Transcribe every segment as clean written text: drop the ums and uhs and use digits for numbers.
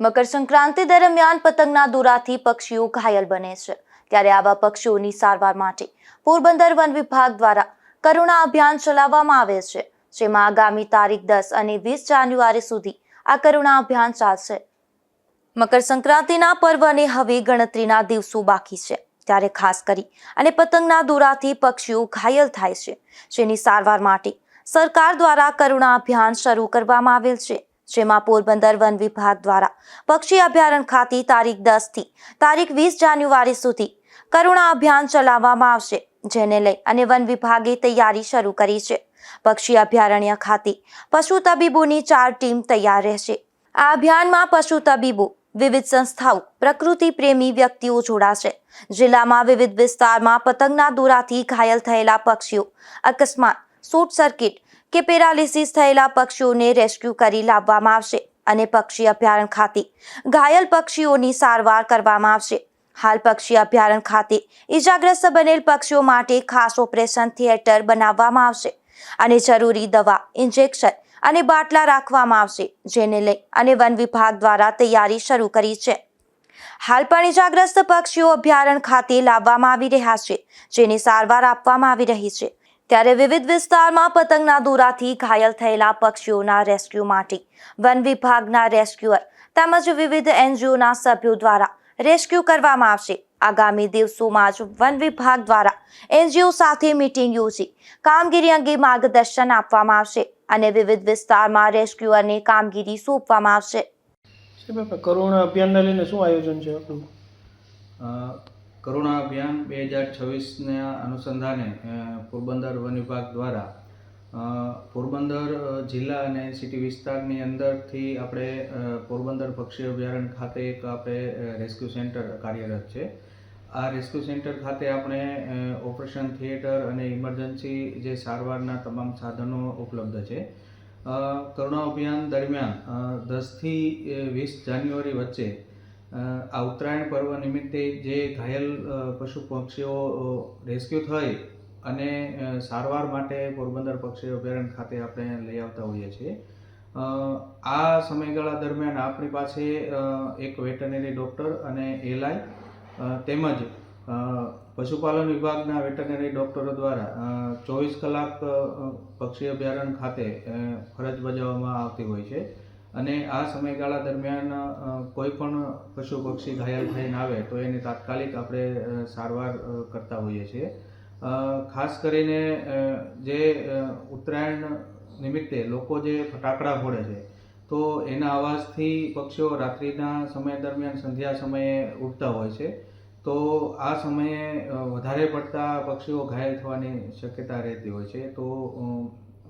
મકર સંક્રાંતિ દરમિયાન પતંગના દોરાથી પક્ષીઓ ઘાયલ બને છે, ત્યારે આવા પક્ષીઓની સારવાર માટે પોરબંદર વન વિભાગ દ્વારા કરુણા અભિયાન ચલાવવામાં આવે છે, જેમાં આગામી તારીખ 10 અને 20 જાન્યુઆરી સુધી આ કરુણા અભિયાન ચાલશે। મકર સંક્રાંતિના પર્વને હવે ગણતરીના દિવસો બાકી છે, ત્યારે ખાસ કરી અને પતંગના દોરાથી પક્ષીઓ ઘાયલ થાય છે, જેની સારવાર માટે સરકાર દ્વારા કરુણા અભિયાન શરૂ કરવામાં આવેલ છે, જેમાં પોરબંદર વન વિભાગ દ્વારા પક્ષી અભયારણ્ય ખાતે તારીખ 10 થી તારીખ 20 જાન્યુઆરી સુધી કરુણા અભિયાન ચલાવવામાં આવશે, જેને લઈ અને વન વિભાગે તૈયારી શરૂ કરી છે। પક્ષી અભયારણ્ય ખાતે પશુ તબીબોની 4 ટીમ તૈયાર રહેશે। આ અભિયાનમાં પશુ તબીબો, વિવિધ સંસ્થાઓ, પ્રકૃતિ પ્રેમી વ્યક્તિઓ જોડાશે। જિલ્લામાં વિવિધ વિસ્તારમાં પતંગના દોરાથી ઘાયલ થયેલા પક્ષીઓ, અકસ્માત, શોર્ટ સર્કિટ કે પેરાલિસિસ થયેલા પક્ષીઓને રેસ્ક્યુ કરી લાવવામાં આવશે અને પક્ષી અભયારણ્ય ખાતે ઘાયલ પક્ષીઓની સારવાર કરવામાં આવશે। હાલ પક્ષી અભયારણ્ય ખાતે ઇજાગ્રસ્ત બનેલ પક્ષીઓ માટે ખાસ ઓપરેશન થિયેટર બનાવવામાં આવશે અને જરૂરી દવા, ઇન્જેક્શન અને બાટલા રાખવામાં આવશે, જેને લઈ અને વન વિભાગ દ્વારા તૈયારી શરૂ કરી છે। હાલ પણ ઇજાગ્રસ્ત પક્ષીઓ અભયારણ્ય ખાતે લાવવામાં આવી રહ્યા છે, જેની સારવાર આપવામાં આવી રહી છે। ત્યારે વિવિધ વિસ્તારમાં પતંગના દોરાથી ઘાયલ થયેલા પક્ષીઓના રેસ્ક્યુ માટે વન વિભાગના રેસ્ક્યુઅર તેમજ વિવિધ એનજીઓના સભ્યો દ્વારા રેસ્ક્યુ કરવામાં આવશે। આગામી દિવસોમાં જ વન વિભાગ દ્વારા એનજીઓ સાથે મીટિંગ યોજી કામગીરી અંગે માર્ગદર્શન આપવામાં આવશે અને વિવિધ વિસ્તારમાં રેસ્ક્યુઅરને કામગીરી સોંપવામાં આવશે। કરુણા અભિયાનને લઈને શું આયોજન છે આપણું? કરુણા અભિયાન 2026ના અનુસંધાને પોરબંદર વન વિભાગ દ્વારા પોરબંદર જિલ્લા અને સિટી વિસ્તારની અંદરથી આપણે પોરબંદર પક્ષી અભયારણ્ય ખાતે એક આપણે રેસ્ક્યુ સેન્ટર કાર્યરત છે। આ રેસ્ક્યુ સેન્ટર ખાતે આપણે ઓપરેશન થિયેટર અને ઇમરજન્સી જે સારવારના તમામ સાધનો ઉપલબ્ધ છે। કરુણા અભિયાન દરમિયાન 10 થી 20 જાન્યુઆરી વચ્ચે આ ઉત્તરાયણ પર્વ નિમિત્તે જે ઘાયલ પશુ પક્ષીઓ રેસ્ક્યુ થઈ અને સારવાર માટે પોરબંદર પક્ષી અભયારણ્ય ખાતે આપણે લઈ આવતા હોઈએ છીએ। આ સમયગાળા દરમિયાન આપણી પાસે એક વેટરનરી ડૉક્ટર અને એલઆઈ તેમજ પશુપાલન વિભાગના વેટરનરી ડૉક્ટરો દ્વારા 24 કલાક પક્ષી અભયારણ્ય ખાતે ફરજ બજાવવામાં આવતી હોય છે અને આ સમયગાળા દરમિયાન કોઈ પણ પશુ પક્ષી ઘાયલ થઈને આવે તો એની તાત્કાલિક આપણે સારવાર કરતા હોઈએ છીએ। ખાસ કરીને જે ઉત્તરાયણ નિમિત્તે લોકો જે ફટાકડા ફોડે છે તો એના અવાજથી પક્ષીઓ રાત્રિના સમય દરમિયાન સંધ્યા સમયે ઉડતા હોય છે, તો આ સમયે વધારે પડતા પક્ષીઓ ઘાયલ થવાની શક્યતા રહેતી હોય છે। તો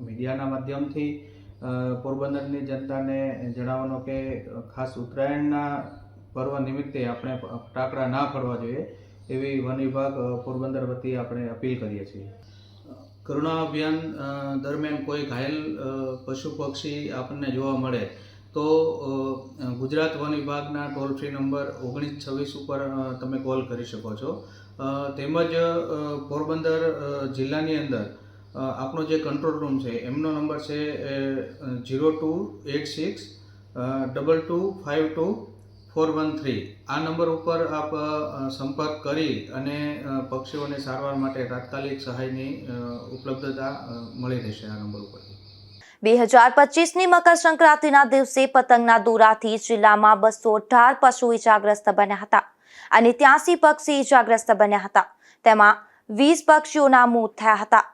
મીડિયાના માધ્યમથી પોરબંદરની જનતાને જણાવવાનો કે ખાસ ઉત્તરાયણના પર્વ નિમિત્તે આપણે ફટાકડા ના ફોડવા જોઈએ એવી વન વિભાગ પોરબંદર વતી આપણે અપીલ કરીએ છીએ। કરુણા અભિયાન દરમિયાન કોઈ ઘાયલ પશુ પક્ષી આપણને જોવા મળે તો ગુજરાત વન વિભાગના ટોલ ફ્રી નંબર 1926 ઉપર તમે કોલ કરી શકો છો। તેમજ પોરબંદર જિલ્લાની અંદર આપણો જે કંટ્રોલ રૂમ છે એમનો નંબર છે 0286 2252 આ નંબર ઉપર આપ સંપર્ક કરી અને પક્ષીઓને સારવાર માટે તાત્કાલિક સહાયની ઉપલબ્ધતા મળી રહેશે આ નંબર ઉપરથી। 2025ની મકર સંક્રાંતિના દિવસે પતંગના દોરાથી જિલ્લામાં 218 પશુ ઇજાગ્રસ્ત બન્યા હતા અને 83 પક્ષી ઇજાગ્રસ્ત બન્યા હતા, તેમાં 20 પક્ષીઓના મોત થયા હતા।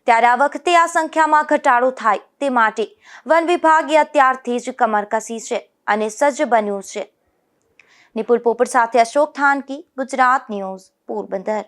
ત્યારે આ વખતે આ સંખ્યામાં ઘટાડો થાય તે માટે વન વિભાગે અત્યારથી જ કમર કસી છે અને સજ્જ બન્યું છે। નિપુલ પોપટ સાથે અશોક થાનકી, ગુજરાત ન્યૂઝ, પોરબંદર।